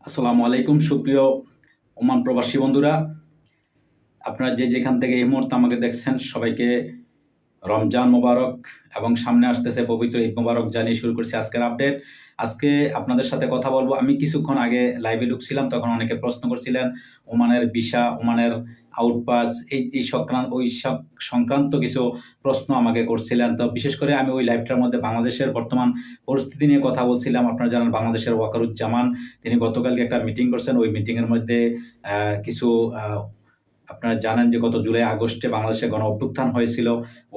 আসসালামু আলাইকুম সুপ্রিয় ওমান প্রবাসী বন্ধুরা, আপনারা যে যেখান থেকে এই মুহূর্তে আমাকে দেখছেন সবাইকে রমজান মোবারক এবং সামনে আসতেছে পবিত্র ঈদ মোবারক জানিয়ে শুরু করছি আজকের আপডেট। আজকে আপনাদের সাথে কথা বলবো। আমি কিছুক্ষণ আগে লাইভে ঢুকছিলাম, তখন অনেকে প্রশ্ন করছিলেন ওমানের ভিসা, ওমানের আউটপাস, এই সংক্রান্ত কিছু প্রশ্ন আমাকে করছিলেন। তো বিশেষ করে আমি ওই লাইভটার মধ্যে বাংলাদেশের বর্তমান পরিস্থিতি নিয়ে কথা বলছিলাম। আপনারা জানেন বাংলাদেশের ওয়াকারুজ্জামান তিনি গতকালকে একটা মিটিং করছেন। ওই মিটিংয়ের মধ্যে কিছু আপনারা জানেন যে গত জুলাই আগস্টে বাংলাদেশে গণ অভ্যুত্থান হয়েছিল।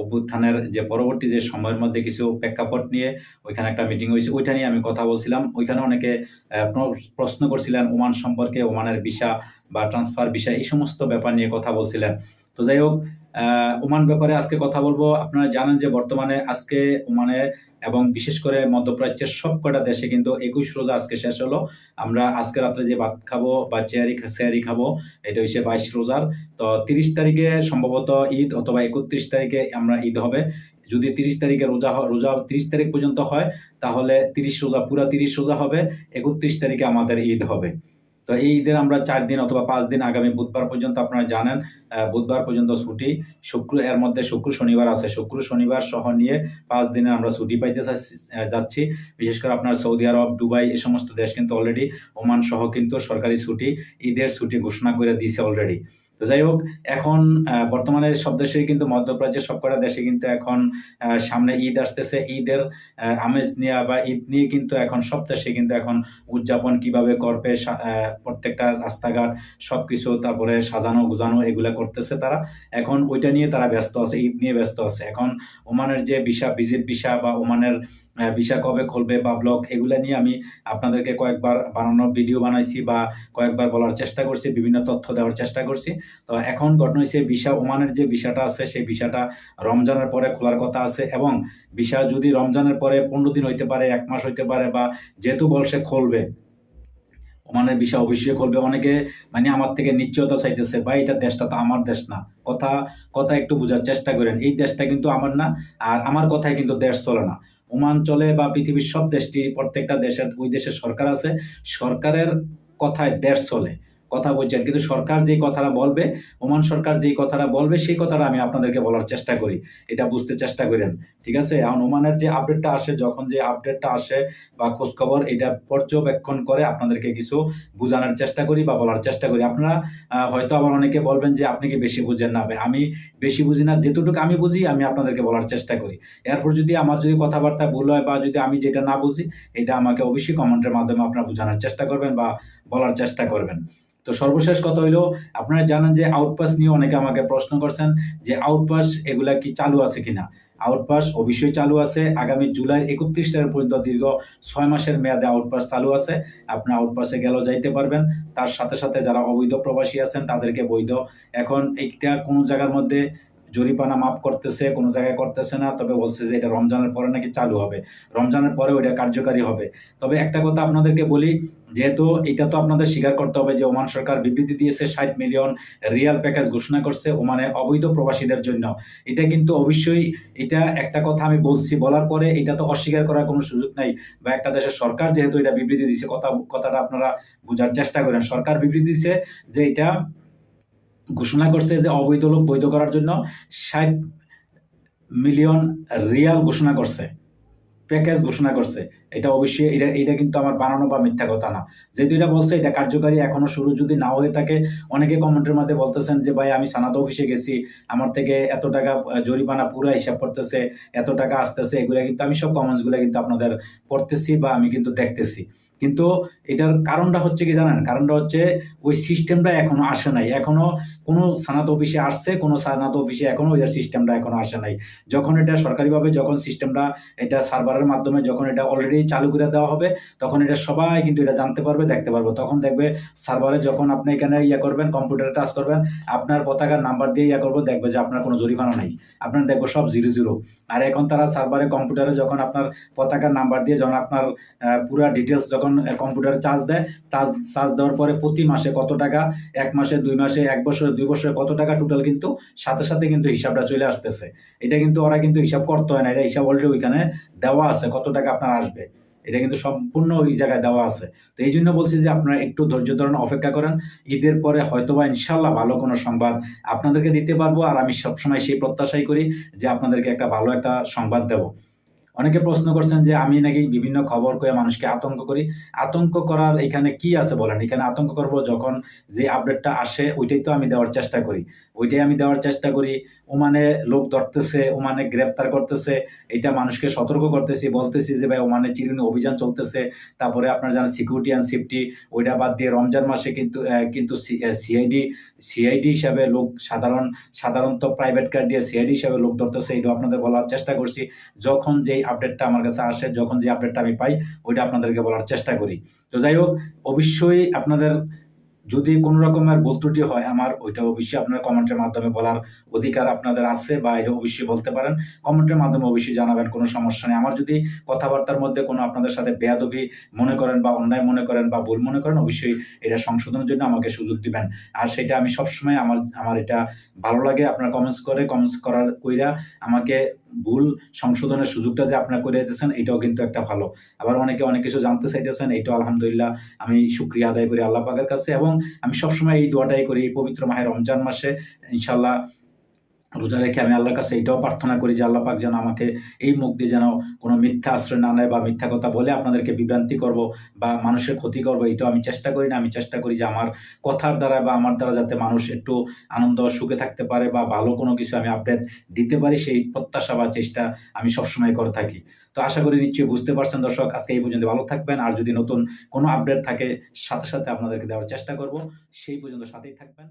অভ্যুত্থানের যে পরবর্তী যে সময়ের মধ্যে কিছু প্রেক্ষাপট নিয়ে ওইখানে একটা মিটিং হয়েছে, ওইটা নিয়ে আমি কথা বলছিলাম। ওইখানে অনেকে প্রশ্ন করছিলেন ওমান সম্পর্কে, ওমানের ভিসা বা ট্রান্সফার ভিসা এই সমস্ত ব্যাপার নিয়ে কথা বলছিলেন। তো যাই হোক, ওমান ব্যাপারে আজকে কথা বলবো। আপনারা জানেন যে বর্তমানে আজকে ওমানে এবং বিশেষ করে মধ্যপ্রাচ্যের সব কটা দেশে কিন্তু 21 রোজা আজকে শেষ হলো। আমরা আজকে রাত্রে যে ভাত খাবো বা সেহারি খাবো, এটা হচ্ছে 22 রোজার। তো 30 তারিখে সম্ভবত ঈদ, অথবা 31 তারিখে আমরা ঈদ হবে। যদি 30 তারিখে রোজা 30 তারিখ পর্যন্ত হয়, তাহলে 30 রোজা, পুরা 30 রোজা হবে। 31 তারিখে আমাদের ঈদ হবে। তো এই ঈদের আমরা 4 দিন অথবা 5 দিন, আগামী বুধবার পর্যন্ত, আপনারা জানেন বুধবার পর্যন্ত ছুটি। এর মধ্যে শুক্র শনিবার আছে, শুক্র শনিবার সহ নিয়ে 5 দিনে আমরা ছুটি পাইতে যাচ্ছি। বিশেষ করে আপনার সৌদি আরব, দুবাই এই সমস্ত দেশ কিন্তু অলরেডি, ওমান সহ কিন্তু সরকারি ছুটি, ঈদের ছুটি ঘোষণা করে দিয়েছে অলরেডি। তো যাই হোক, এখন বর্তমানে সব দেশেই কিন্তু, মধ্যপ্রাচ্যের সবকটা দেশে কিন্তু এখন সামনে ঈদ আসতেছে। ঈদের আমেজ নিয়ে বা ঈদ নিয়ে কিন্তু এখন সব দেশে কিন্তু এখন উদযাপন কিভাবে করবে, প্রত্যেকটা রাস্তাঘাট সবকিছু, তারপরে সাজানো গুজানো এগুলা করতেছে তারা। এখন ওইটা নিয়ে তারা ব্যস্ত আছে, ঈদ নিয়ে ব্যস্ত আছে। এখন ওমানের যে ভিজিট ভিসা বা ওমানের ভিসা কবে খুলবে বা ব্লগ, এগুলা নিয়ে আমি আপনাদেরকে কয়েকবার বানানোর ভিডিও বানাইছি বা কয়েকবার বলার চেষ্টা করছি, বিভিন্ন তথ্য দেওয়ার চেষ্টা করছি। তো এখন ঘটনা হয়েছে, ওমানের যে ভিসাটা আছে সেই ভিসাটা রমজানের পরে খোলার কথা আছে, এবং ভিসা যদি রমজানের পরে 15 দিন হইতে পারে, 1 মাস হইতে পারে, বা যেহেতু বলছে খুলবে, ওমানের ভিসা অবশ্যই খুলবে। অনেকে আমার থেকে নিশ্চয়তা চাইতেছে, ভাই এটা দেশটা তো আমার দেশ না। কথা কথা একটু বোঝার চেষ্টা করেন, এই দেশটা কিন্তু আমার না, আর আমার কথায় কিন্তু দেশ চলে না। ওমান চলে, বা পৃথিবীর সব দেশটি, প্রত্যেকটা দেশের ওই দেশের সরকার আছে, সরকারের কথায় দেশ চলে। কথা বলছেন, কিন্তু সরকার যেই কথাটা বলবে, ওমান সরকার যেই কথাটা বলবে, সেই কথাটা আমি আপনাদেরকে বলার চেষ্টা করি, এটা বুঝতে চেষ্টা করেন। ঠিক আছে? এখন ওমানের যে আপডেটটা আসে, যখন যে আপডেটটা আসে বা খোঁজখবর, এটা পর্যবেক্ষণ করে আপনাদেরকে কিছু বোঝানোর চেষ্টা করি বা বলার চেষ্টা করি। আপনারা হয়তো আবার অনেকে বলবেন যে আপনি কি বেশি বুঝেন না। আমি বেশি বুঝি না, যেটুকু আমি বুঝি আমি আপনাদেরকে বলার চেষ্টা করি। এরপর যদি আমার কথাবার্তা ভুল হয়, বা যদি আমি যেটা না বুঝি, এটা আমাকে অবশ্যই কমেন্টের মাধ্যমে আপনারা বোঝানোর চেষ্টা করবেন বা বলার চেষ্টা করবেন। তো সর্বশেষ কথা হইলো, আপনারা জানেন যে আউটপাস নিয়ে অনেকে আমাকে প্রশ্ন করছেন যে আউটপাস এগুলা কি চালু আছে কিনা। আউটপাস অবশ্যই চালু আছে। আগামী জুলাই 31 তারিখ পর্যন্ত দীর্ঘ 6 মাসের মেয়াদে আউটপাস চালু আছে। আপনি আউটপাসে গেলেও যাইতে পারবেন। তার সাথে সাথে যারা অবৈধ প্রবাসী আছেন তাদেরকে বৈধ। এখন এইটা কোনো জায়গার মধ্যে জরিমানা মাফ করতেছে, কোনো জায়গায় করতেছে না, তবে বলছে যে এটা রমজানের পরে নাকি চালু হবে, রমজানের পরে ওইটা কার্যকারী হবে। তবে একটা কথা আপনাদেরকে বলি, যেহেতু এটা তো আপনাদের স্বীকার করতে হবে যে ওমান সরকার বিবৃতি দিয়েছে, 60 মিলিয়ন রিয়াল প্যাকেজ ঘোষণা করছে ওমানে অবৈধ প্রবাসীদের জন্য। এটা কিন্তু অবশ্যই, এটা একটা কথা আমি বলছি, বলার পরে এটা তো অস্বীকার করার কোনো সুযোগ নাই। বা একটা দেশের সরকার যেহেতু এটা বিবৃতি দিয়েছে, কথাটা আপনারা বোঝার চেষ্টা করেন। সরকার বিবৃতি দিয়েছে যে এটা ঘোষণা করছে যে অবৈধ লোক বৈধ করার জন্য 60 মিলিয়ন রিয়াল ঘোষণা করছে, প্যাকেজ ঘোষণা করছে। এটা অবশ্যই, এটা কিন্তু আমার বানানো বা মিথ্যা কথা না। যেহেতু এটা বলছে, এটা কার্যকারী এখনো শুরু যদি না হয়ে থাকে, অনেকে কমেন্টের মধ্যে বলতেছেন যে ভাই আমি সানাত অফিসে গেছি, আমার থেকে এত টাকা জরিমানা পুরো হিসাব করতেছে, এত টাকা আসতেছে, এগুলা কিন্তু আমি সব কমেন্টসগুলো কিন্তু আপনাদের পড়তেছি বা আমি কিন্তু দেখতেছি। কিন্তু এটার কারণটা হচ্ছে কি জানেন, কারণটা হচ্ছে ওই সিস্টেমটা এখনো আসে নাই। এখনো কোনো সানাত অফিসে আসছে, কোনো সানাত অফিসে এখনো ওই সিস্টেমটা এখনো আসে নাই। যখন এটা সরকারিভাবে, যখন সিস্টেমটা এটা সার্ভারের মাধ্যমে যখন এটা অলরেডি চালু করে দেওয়া হবে, তখন এটা সবাই কিন্তু এটা জানতে পারবে, দেখতে পারবে। তখন দেখবে সার্ভারে যখন আপনি এখানে করবেন, কম্পিউটারে টাচ করবেন, আপনার পতাকার নাম্বার দিয়ে করবো, দেখবে যে আপনার কোনো জরিমানা নাই, আপনার দেখবো সব 00। আর এখন তারা সার্ভারে, কম্পিউটারে যখন আপনার পতাকার নাম্বার দিয়ে যখন আপনার পুরা ডিটেলস যখন কম্পিউটারে চার্জ দেয়, চার্জ দেওয়ার পরে প্রতি মাসে কত টাকা, 1 মাসে, 2 মাসে, 1 বছরে, 2 বছরে কত টাকা টোটাল, কিন্তু সাথে সাথে কিন্তু হিসাবটা চলে আসতেছে। এটা কিন্তু ওরা কিন্তু হিসাব করতে হয় না, এটা হিসাব অলরেডি ওইখানে দেওয়া আছে, কত টাকা আপনার আসবে। এটা কিন্তু সম্পূর্ণ ওই জায়গায় দেওয়া আছে। তো এই জন্য বলছি যে আপনারা একটু ধৈর্য ধরেন, অপেক্ষা করেন। ঈদের পরে হয়তোবা ইনশাল্লাহ ভালো কোনো সংবাদ আপনাদেরকে দিতে পারবো, আর আমি সবসময় সেই প্রত্যাশাই করি যে আপনাদেরকে একটা ভালো একটা সংবাদ দেব। অনেকে প্রশ্ন করছেন যে আমি নাকি বিভিন্ন খবর কয়ে মানুষকে আতঙ্ক করি। আতঙ্ক করার এখানে কি আছে বলেন? এখানে আতঙ্ক করব যখন যে আপডেটটা আসে ওইটাই তো আমি দেওয়ার চেষ্টা করি। ওইটাই আমি দেওয়ার চেষ্টা করি। ওমানে লোক ধরতেছে, ওমানে গ্রেপ্তার করতেছে, এটা মানুষকে সতর্ক করতেছি, বলতেছি যে ভাই ওমানে চিরুনি অভিযান চলতেছে। তারপরে আপনারা জানেন সিকিউরিটি অ্যান্ড সেফটি, ওইটা বাদ দিয়ে রমজান মাসে কিন্তু সিআইডি হিসাবে লোক সাধারণত প্রাইভেট কার দিয়ে সিআইডি হিসাবে লোক ধরতেছে। এটা আপনাদের বলার চেষ্টা করছি। যখন যেই আপডেটটা আমার কাছে আসে, যখন যে আপডেটটা আমি পাই, ওইটা আপনাদেরকে বলার চেষ্টা করি। তো যাই হোক, অবশ্যই আপনাদের যদি কোনো রকমের ভুল ত্রুটি হয় আমার, ওইটা অবশ্যই আপনার কমেন্টের মাধ্যমে বলার অধিকার আপনাদের আছে, বা এটা অবশ্যই বলতে পারেন। কমেন্টের মাধ্যমে অবশ্যই জানাবেন, কোনো সমস্যা নেই। আমার যদি কথাবার্তার মধ্যে কোনো আপনাদের সাথে বেয়াদবি মনে করেন বা অন্যায় মনে করেন বা ভুল মনে করেন, অবশ্যই এটা সংশোধনের জন্য আমাকে সুযোগ দিবেন। আর সেটা আমি সবসময় আমার এটা ভালো লাগে, আপনারা কমেন্টস করার কইরা আমাকে ভুল সংশোধনের সুযোগটা যে আপনারা করে দিতেছেন, এটাও কিন্তু একটা ভালো। আবার অনেকে অনেক কিছু জানতে চাইতেছেন, এটাও আলহামদুলিল্লাহ আমি শুকরিয়া আদায় করি আল্লাহ পাকের কাছে। এবং আমি সবসময় এই দোয়াটাই করি, এই পবিত্র মাহে রমজান মাসে ইনশাল্লাহ রোজা রেখে আমি আল্লাহর কাছে এটাও প্রার্থনা করি যে আল্লাহ পাক যেন আমাকে এই মুখ দিয়ে যেন কোনো মিথ্যা আশ্রয় না নেয় বা মিথ্যা কথা বলে আপনাদেরকে বিভ্রান্তি করব বা মানুষের ক্ষতি করব, এটাও আমি চেষ্টা করি না। আমি চেষ্টা করি যে আমার কথার দ্বারা বা আমার দ্বারা যাতে মানুষ একটু আনন্দ সুখে থাকতে পারে বা ভালো কোনো কিছু আমি আপডেট দিতে পারি, সেই প্রত্যাশা বা চেষ্টা আমি সবসময় করে থাকি। তো আশা করি নিশ্চয়ই বুঝতে পারছেন দর্শক। আজকে এই পর্যন্ত, ভালো থাকবেন। আর যদি নতুন কোনো আপডেট থাকে সাথে সাথে আপনাদেরকে দেওয়ার চেষ্টা করব। সেই পর্যন্ত সাথেই থাকবেন।